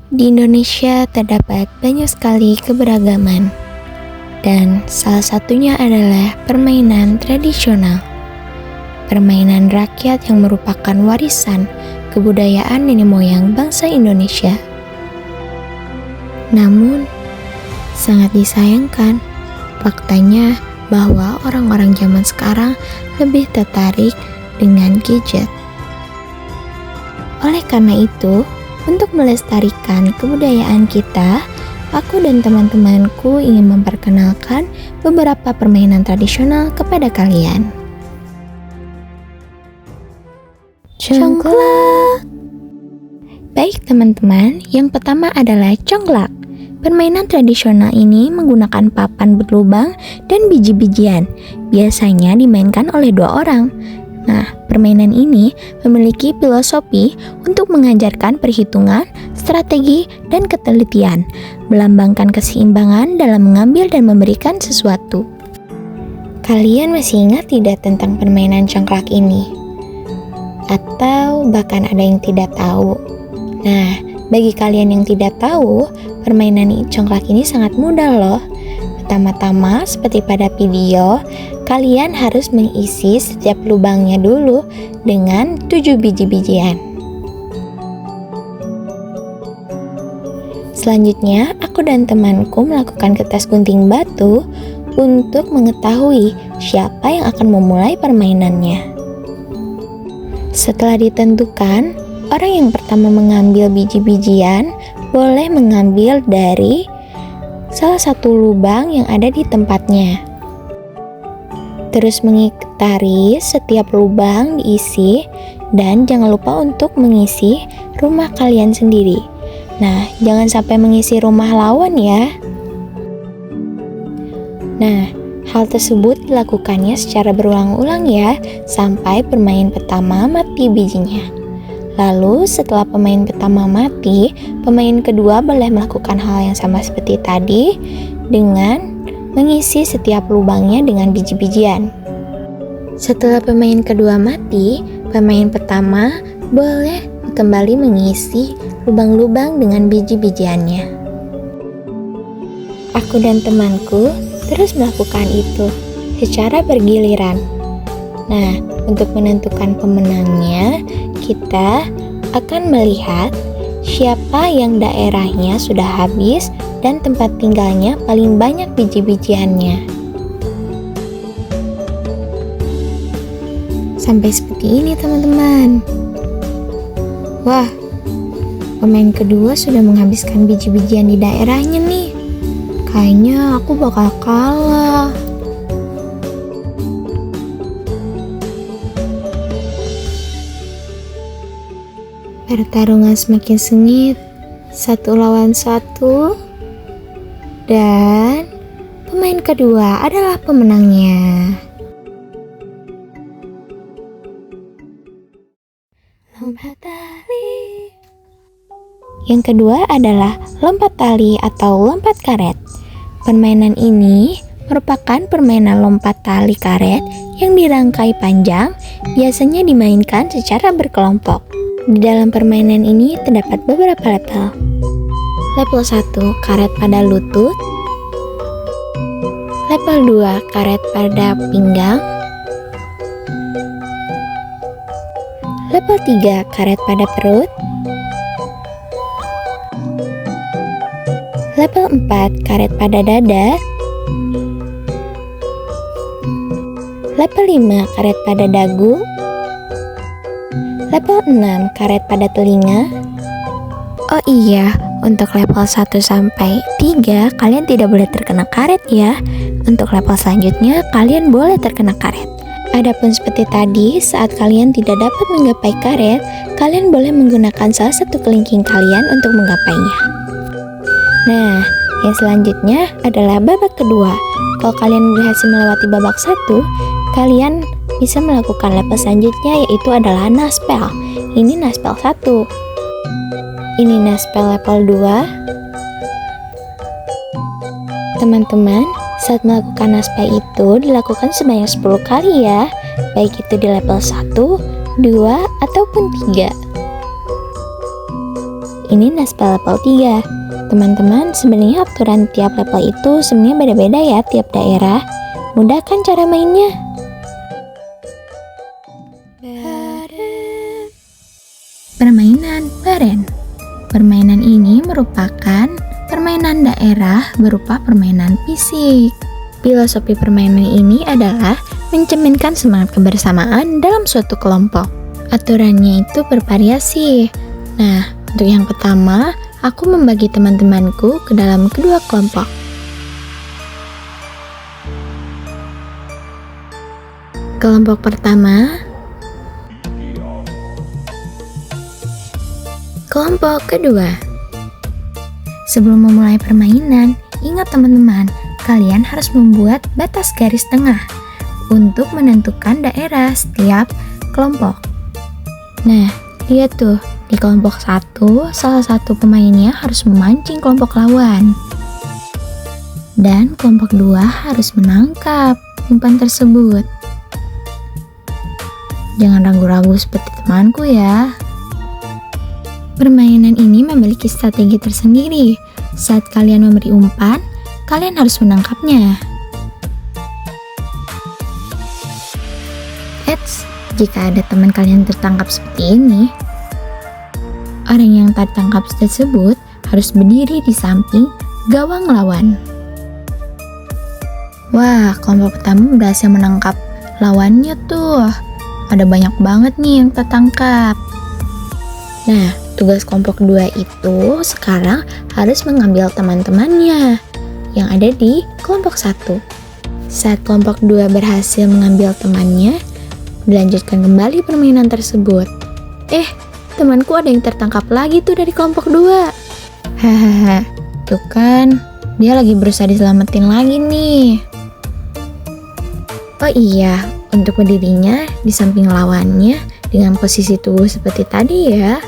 Di Indonesia terdapat banyak sekali keberagaman, dan salah satunya adalah permainan tradisional. Permainan rakyat yang merupakan warisan kebudayaan nenek moyang bangsa Indonesia. Namun, sangat disayangkan, faktanya bahwa orang-orang zaman sekarang lebih tertarik dengan gadget. Oleh karena itu, untuk melestarikan kebudayaan kita, aku dan teman-temanku ingin memperkenalkan beberapa permainan tradisional kepada kalian. Congklak. Baik teman-teman, yang pertama adalah congklak. Permainan tradisional ini menggunakan papan berlubang dan biji-bijian. Biasanya dimainkan oleh 2 orang. Nah, permainan ini memiliki filosofi untuk mengajarkan perhitungan, strategi, dan ketelitian, melambangkan keseimbangan dalam mengambil dan memberikan sesuatu. Kalian masih ingat tidak tentang permainan congklak ini? Atau bahkan ada yang tidak tahu? Nah, bagi kalian yang tidak tahu, permainan congklak ini sangat mudah loh. Pertama-tama, seperti pada video, kalian harus mengisi setiap lubangnya dulu dengan 7 biji-bijian. Selanjutnya, aku dan temanku melakukan kertas gunting batu untuk mengetahui siapa yang akan memulai permainannya. Setelah ditentukan, orang yang pertama mengambil biji-bijian boleh mengambil dari salah satu lubang yang ada di tempatnya. Terus mengitari setiap lubang diisi, dan jangan lupa untuk mengisi rumah kalian sendiri. Nah, jangan sampai mengisi rumah lawan ya. Nah, hal tersebut dilakukannya secara berulang-ulang ya, sampai pemain pertama mati bijinya. Lalu setelah pemain pertama mati, pemain kedua boleh melakukan hal yang sama seperti tadi dengan mengisi setiap lubangnya dengan biji-bijian. Setelah pemain kedua mati, pemain pertama boleh kembali mengisi lubang-lubang dengan biji-bijiannya. Aku dan temanku terus melakukan itu secara bergiliran. Nah, untuk menentukan pemenangnya, kita akan melihat siapa yang daerahnya sudah habis dan tempat tinggalnya paling banyak biji-bijiannya. Sampai seperti ini teman-teman. Wah, pemain kedua sudah menghabiskan biji-bijian di daerahnya nih. Kayaknya aku bakal kalah. Pertarungan semakin sengit, 1 lawan 1, dan pemain kedua adalah pemenangnya. Lompat tali. Yang kedua adalah lompat tali atau lompat karet. Permainan ini merupakan permainan lompat tali karet yang dirangkai panjang, biasanya dimainkan secara berkelompok. Di dalam permainan ini terdapat beberapa level. Level 1, karet pada lutut. Level 2, karet pada pinggang. Level 3, karet pada perut. Level 4, karet pada dada. Level 5, karet pada dagu. Level 6, karet pada telinga. Oh iya, untuk level 1 sampai 3 kalian tidak boleh terkena karet ya. Untuk level selanjutnya kalian boleh terkena karet. Adapun seperti tadi, saat kalian tidak dapat menggapai karet, kalian boleh menggunakan salah satu kelingking kalian untuk menggapainya. Nah, yang selanjutnya adalah babak kedua. Kalau kalian berhasil melewati babak 1, kalian bisa melakukan level selanjutnya, yaitu adalah naspel. Ini naspel 1. Ini naspel level 2. Teman-teman, saat melakukan naspel itu dilakukan sebanyak 10 kali ya, baik itu di level 1, 2, ataupun 3. ini Naspel level 3. Teman-teman, sebenarnya aturan tiap level itu sebenarnya beda-beda ya tiap daerah. Mudah kan cara mainnya? Permainan Baren. Permainan ini merupakan permainan daerah berupa permainan fisik. Filosofi permainan ini adalah mencerminkan semangat kebersamaan dalam suatu kelompok. Aturannya itu bervariasi. Nah, untuk yang pertama, aku membagi teman-temanku ke dalam kedua kelompok. Kelompok pertama, kelompok kedua. Sebelum memulai permainan, ingat teman-teman, kalian harus membuat batas garis tengah untuk menentukan daerah setiap kelompok. Nah, lihat tuh, di kelompok 1, salah satu pemainnya harus memancing kelompok lawan. Dan kelompok 2 harus menangkap umpan tersebut. Jangan ragu-ragu seperti temanku ya. Permainan ini memiliki strategi tersendiri. Saat kalian memberi umpan, kalian harus menangkapnya. Jika ada teman kalian tertangkap seperti ini, orang yang tertangkap tersebut harus berdiri di samping gawang lawan. Wah, kelompok pertama berhasil menangkap lawannya tuh. Ada banyak banget nih yang tertangkap. Nah, tugas kelompok 2 itu sekarang harus mengambil teman-temannya yang ada di kelompok 1. Saat kelompok 2 berhasil mengambil temannya, dilanjutkan kembali permainan tersebut. Temanku ada yang tertangkap lagi tuh dari kelompok 2. Hahaha, tuh kan, dia lagi berusaha diselamatin lagi nih. Oh iya, untuk berdirinya di samping lawannya dengan posisi tubuh seperti tadi ya.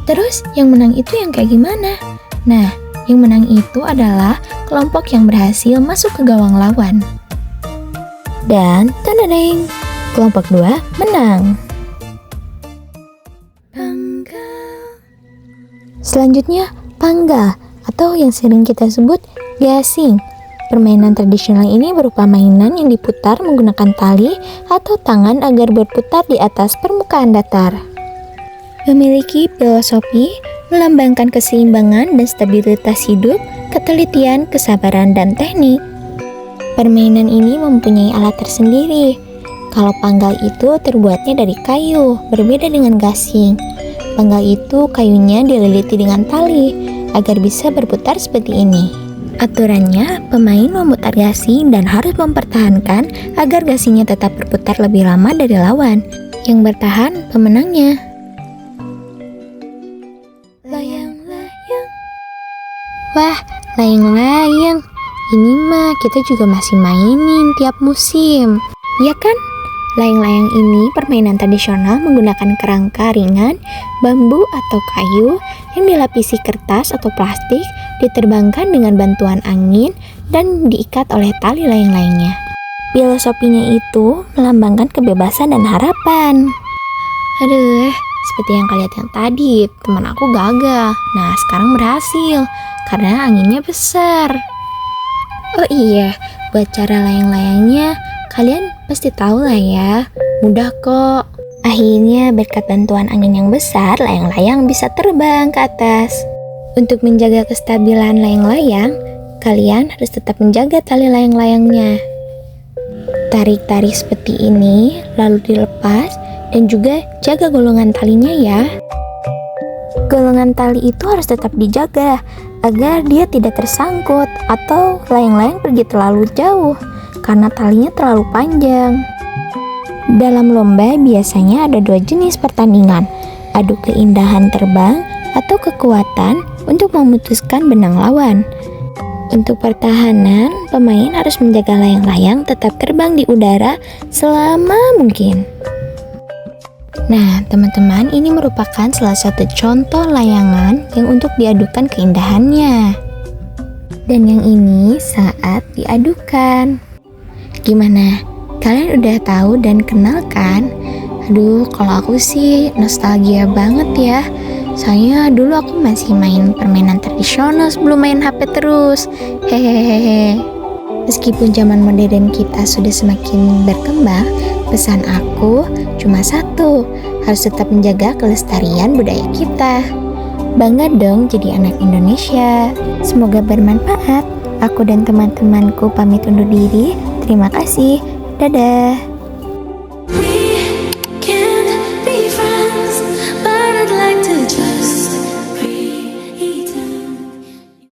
Terus yang menang itu yang kayak gimana? Nah, yang menang itu adalah kelompok yang berhasil masuk ke gawang lawan. Dan tadadeng, kelompok 2 menang. Panggal. Selanjutnya, panggal atau yang sering kita sebut gasing. Permainan tradisional ini berupa mainan yang diputar menggunakan tali atau tangan agar berputar di atas permukaan datar. Memiliki filosofi melambangkan keseimbangan dan stabilitas hidup, ketelitian, kesabaran, dan teknik. Permainan ini mempunyai alat tersendiri. Kalau panggal itu terbuatnya dari kayu, berbeda dengan gasing. Panggal itu kayunya dililiti dengan tali agar bisa berputar seperti ini. Aturannya, pemain memutar gasing dan harus mempertahankan agar gasingnya tetap berputar lebih lama dari lawan. Yang bertahan pemenangnya. Layang-layang. Wah, layang-layang. Ini mah kita juga masih mainin tiap musim. Ya kan? Layang-layang ini permainan tradisional menggunakan kerangka ringan, bambu atau kayu yang dilapisi kertas atau plastik, diterbangkan dengan bantuan angin dan diikat oleh tali layang-layangnya. Filosofinya itu melambangkan kebebasan dan harapan. Aduh, seperti yang kalian lihat yang tadi, teman aku gagal. Nah, sekarang berhasil karena anginnya besar. Oh iya, buat cara layang-layangnya kalian pasti tahu lah ya, mudah kok. Akhirnya berkat bantuan angin yang besar, layang-layang bisa terbang ke atas. Untuk menjaga kestabilan layang-layang, kalian harus tetap menjaga tali layang-layangnya. Tarik-tarik seperti ini, lalu dilepas, dan juga jaga golongan talinya ya. Golongan tali itu harus tetap dijaga, agar dia tidak tersangkut atau layang-layang pergi terlalu jauh karena talinya terlalu panjang. Dalam lomba biasanya ada 2 jenis pertandingan, adu keindahan terbang atau kekuatan untuk memutuskan benang lawan. Untuk pertahanan, pemain harus menjaga layang-layang tetap terbang di udara selama mungkin. Nah, teman-teman, ini merupakan salah satu contoh layangan yang untuk diadukan keindahannya. Dan yang ini saat diadukan. Gimana? Kalian udah tahu dan kenal kan? Aduh, kalau aku sih nostalgia banget ya. Soalnya dulu aku masih main permainan tradisional sebelum main HP terus. Hehehehe. Meskipun zaman modern kita sudah semakin berkembang, pesan aku cuma satu, harus tetap menjaga kelestarian budaya kita. Bangga dong jadi anak Indonesia. Semoga bermanfaat. Aku dan teman-temanku pamit undur diri. Terima kasih. Dadah.